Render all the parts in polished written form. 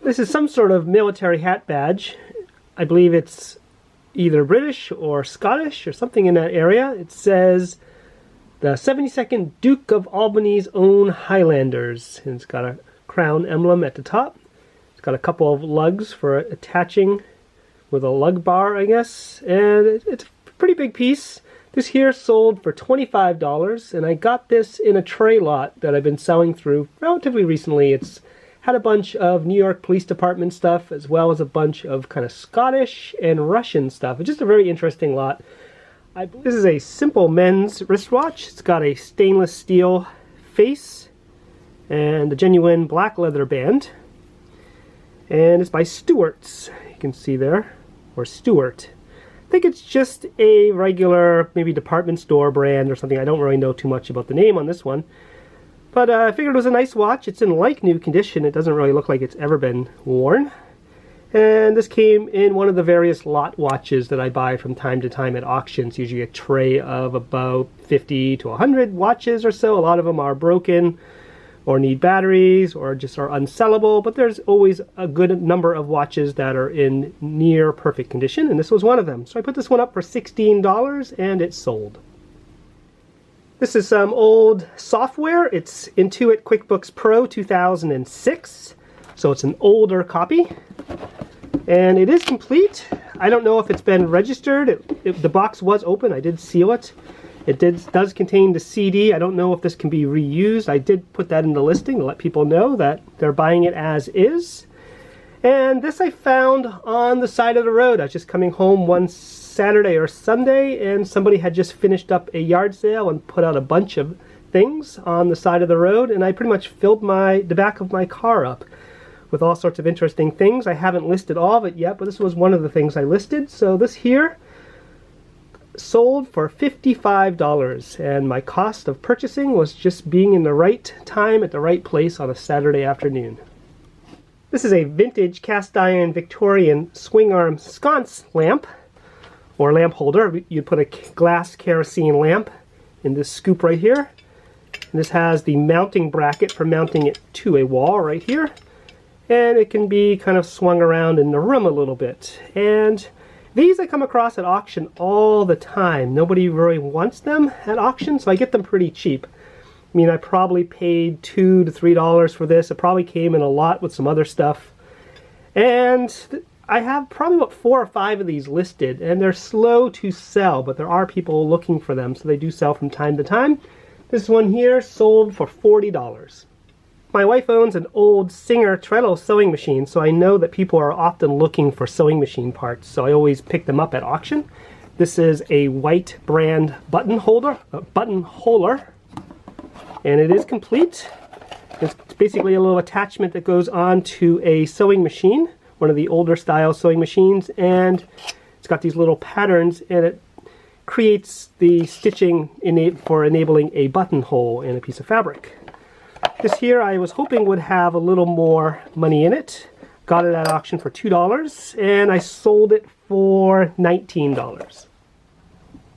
This is some sort of military hat badge. I believe it's either British or Scottish or something in that area. It says the 72nd Duke of Albany's own Highlanders. And it's got a crown emblem at the top. It's got a couple of lugs for attaching with a lug bar, I guess. And it's a pretty big piece. This here sold for $25, and I got this in a tray lot that I've been selling through relatively recently. It's had a bunch of New York Police Department stuff, as well as a bunch of kind of Scottish and Russian stuff. It's just a very interesting lot. This is a simple men's wristwatch. It's got a stainless steel face and a genuine black leather band. And it's by Stuart's, you can see there, or Stuart. I think it's just a regular, maybe department store brand or something. I don't really know too much about the name on this one. But I figured it was a nice watch. It's in like new condition. It doesn't really look like it's ever been worn. And this came in one of the various lot watches that I buy from time to time at auctions. Usually a tray of about 50 to 100 watches or so. A lot of them are broken or need batteries or just are unsellable, but there's always a good number of watches that are in near perfect condition, and this was one of them. So I put this one up for $16 and it sold. This is some old software. It's Intuit QuickBooks Pro 2006, so it's an older copy, and it is complete. I don't know if it's been registered. The box was open. I did seal it. It does contain the CD. I don't know if this can be reused. I did put that in the listing to let people know that they're buying it as is. And this I found on the side of the road. I was just coming home one Saturday or Sunday, and somebody had just finished up a yard sale and put out a bunch of things on the side of the road, and I pretty much filled the back of my car up with all sorts of interesting things. I haven't listed all of it yet, but this was one of the things I listed. So this here sold for $55, and my cost of purchasing was just being in the right time at the right place on a Saturday afternoon. This is a vintage cast iron Victorian Swingarm sconce lamp, or lamp holder. You put a glass kerosene lamp in this scoop right here. And this has the mounting bracket for mounting it to a wall right here. And it can be kind of swung around in the room a little bit. And these I come across at auction all the time. Nobody really wants them at auction, so I get them pretty cheap. I mean, I probably paid $2 to $3 for this. It probably came in a lot with some other stuff. And I have probably about 4 or 5 of these listed, and they're slow to sell, but there are people looking for them, so they do sell from time to time. This one here sold for $40. My wife owns an old Singer treadle sewing machine, so I know that people are often looking for sewing machine parts, so I always pick them up at auction. This is a white brand button holder, and it is complete. It's basically a little attachment that goes on to a sewing machine, one of the older style sewing machines, and it's got these little patterns, and it creates the stitching for enabling a buttonhole in a piece of fabric. This here I was hoping would have a little more money in it. Got it at auction for $2, and I sold it for $19.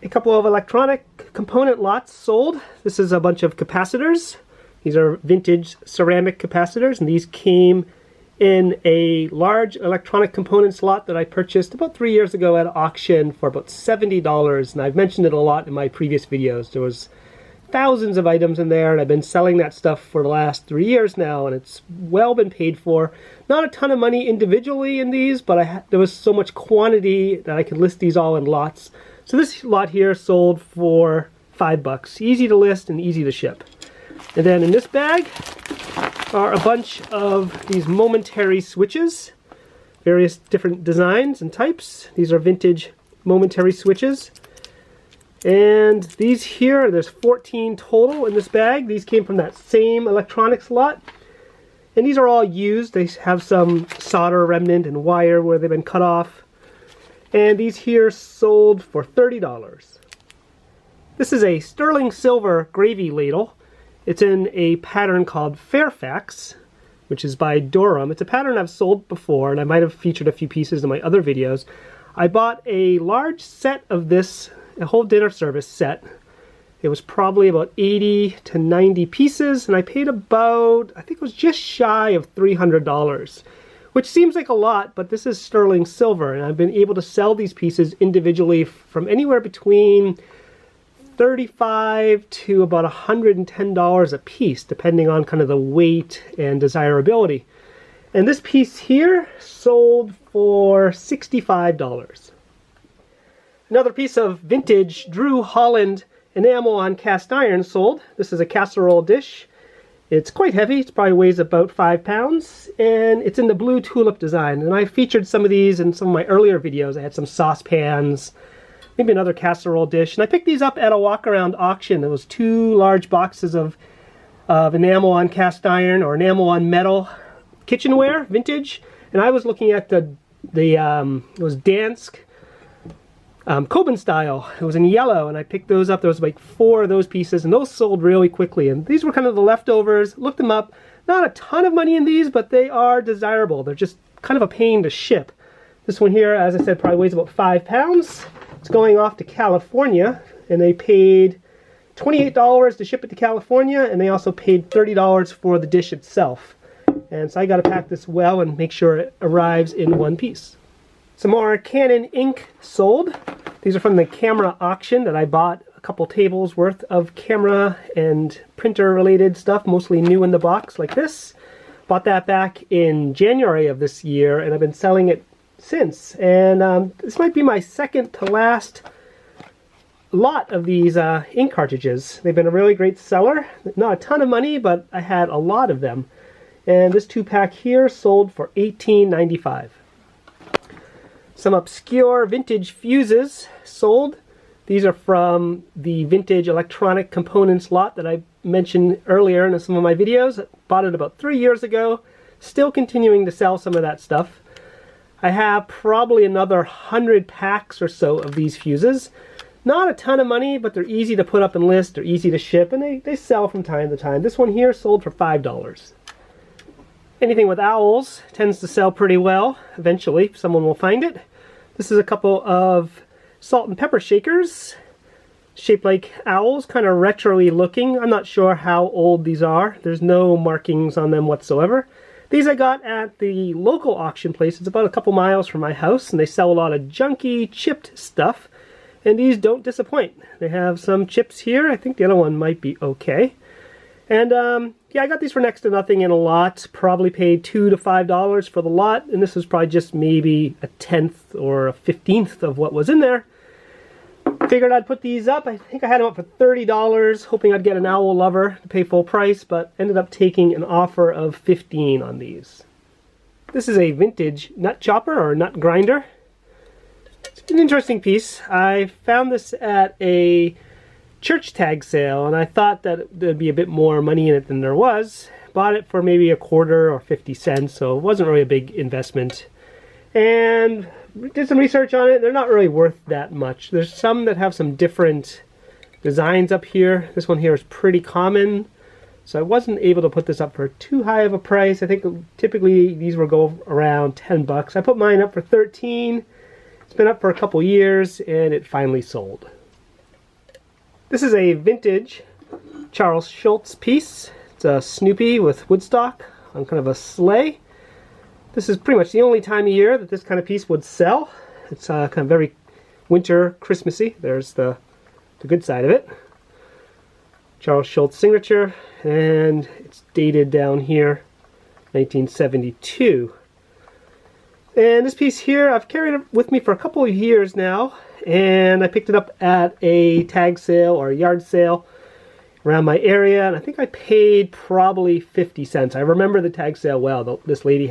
A couple of electronic component lots sold. This is a bunch of capacitors. These are vintage ceramic capacitors, and these came in a large electronic components lot that I purchased about 3 years ago at auction for about $70, and I've mentioned it a lot in my previous videos. There was thousands of items in there, and I've been selling that stuff for the last 3 years now, and it's well been paid for. Not a ton of money individually in these, but there was so much quantity that I could list these all in lots. So this lot here sold for $5. Easy to list and easy to ship. And then in this bag are a bunch of these momentary switches, various different designs and types. These are vintage momentary switches. And these here, there's 14 total in this bag. These came from that same electronics lot. And these are all used. They have some solder remnant and wire where they've been cut off. And these here sold for $30. This is a sterling silver gravy ladle. It's in a pattern called Fairfax, which is by Gorham. It's a pattern I've sold before, and I might have featured a few pieces in my other videos. I bought a large set of this, a whole dinner service set. It was probably about 80 to 90 pieces, and I paid about, I think it was just shy of $300, which seems like a lot, but this is sterling silver, and I've been able to sell these pieces individually from anywhere between $35 to about $110 a piece, depending on kind of the weight and desirability. And this piece here sold for $65. Another piece of vintage Drew Holland enamel on cast iron sold. This is a casserole dish. It's quite heavy. It probably weighs about 5 pounds, and it's in the blue tulip design. And I featured some of these in some of my earlier videos. I had some saucepans, maybe another casserole dish, and I picked these up at a walk-around auction. There was 2 large boxes of enamel on cast iron or enamel on metal kitchenware, vintage, and I was looking at it was Dansk Coben style. It was in yellow, and I picked those up. There was like 4 of those pieces, and those sold really quickly. And these were kind of the leftovers. Looked them up. Not a ton of money in these, but they are desirable. They're just kind of a pain to ship. This one here, as I said, probably weighs about 5 pounds. It's going off to California, and they paid $28 to ship it to California, and they also paid $30 for the dish itself. And so I got to pack this well and make sure it arrives in one piece. Some more Canon Ink sold. These are from the camera auction that I bought a couple tables worth of camera and printer related stuff, mostly new in the box like this. Bought that back in January of this year, and I've been selling it since. And this might be my second to last lot of these ink cartridges. They've been a really great seller. Not a ton of money, but I had a lot of them. And this 2-pack here sold for $18.95. Some obscure vintage fuses sold. These are from the vintage electronic components lot that I mentioned earlier in some of my videos. I bought it about 3 years ago. Still continuing to sell some of that stuff. I have probably another 100 packs or so of these fuses. Not a ton of money, but they're easy to put up and list. They're easy to ship, and they sell from time to time. This one here sold for $5. Anything with owls tends to sell pretty well. Eventually, someone will find it. This is a couple of salt and pepper shakers, shaped like owls, kind of retro-y looking. I'm not sure how old these are. There's no markings on them whatsoever. These I got at the local auction place. It's about a couple miles from my house, and they sell a lot of junky, chipped stuff. And these don't disappoint. They have some chips here. I think the other one might be okay. And yeah, I got these for next to nothing in a lot. Probably paid $2 to $5 for the lot, and this was probably just maybe a 10th or a 15th of what was in there. Figured I'd put these up. I think I had them up for $30, hoping I'd get an owl lover to pay full price, but ended up taking an offer of $15 on these. This is a vintage nut chopper or nut grinder. It's an interesting piece. I found this at a church tag sale, and I thought that there'd be a bit more money in it than there was. Bought it for maybe a quarter or 50 cents, so it wasn't really a big investment. And did some research on it. They're not really worth that much. There's some that have some different designs up here. This one here is pretty common, so I wasn't able to put this up for too high of a price. I think typically these will go around 10 bucks. I put mine up for 13. It's been up for a couple years, and it finally sold. This is a vintage Charles Schultz piece. It's a Snoopy with Woodstock on kind of a sleigh. This is pretty much the only time of year that this kind of piece would sell. It's kind of very winter Christmassy. There's the good side of it. Charles Schultz signature, and it's dated down here 1972. And this piece here, I've carried it with me for a couple of years now, and I picked it up at a tag sale or a yard sale around my area, and I think I paid probably 50 cents. I remember the tag sale well. This lady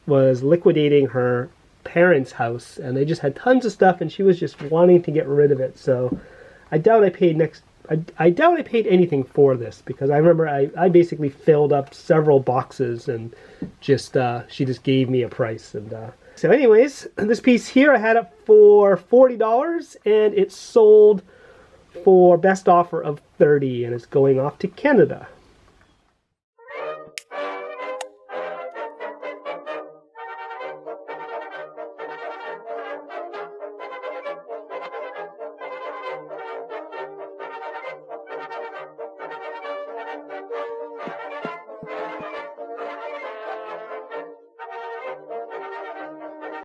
was liquidating her parents' house, and they just had tons of stuff, and she was just wanting to get rid of it. So I doubt I paid anything for this, because I remember I basically filled up several boxes, and just she just gave me a price. And so anyways, this piece here I had it for $40, and it sold for best offer of $30, and it's going off to Canada.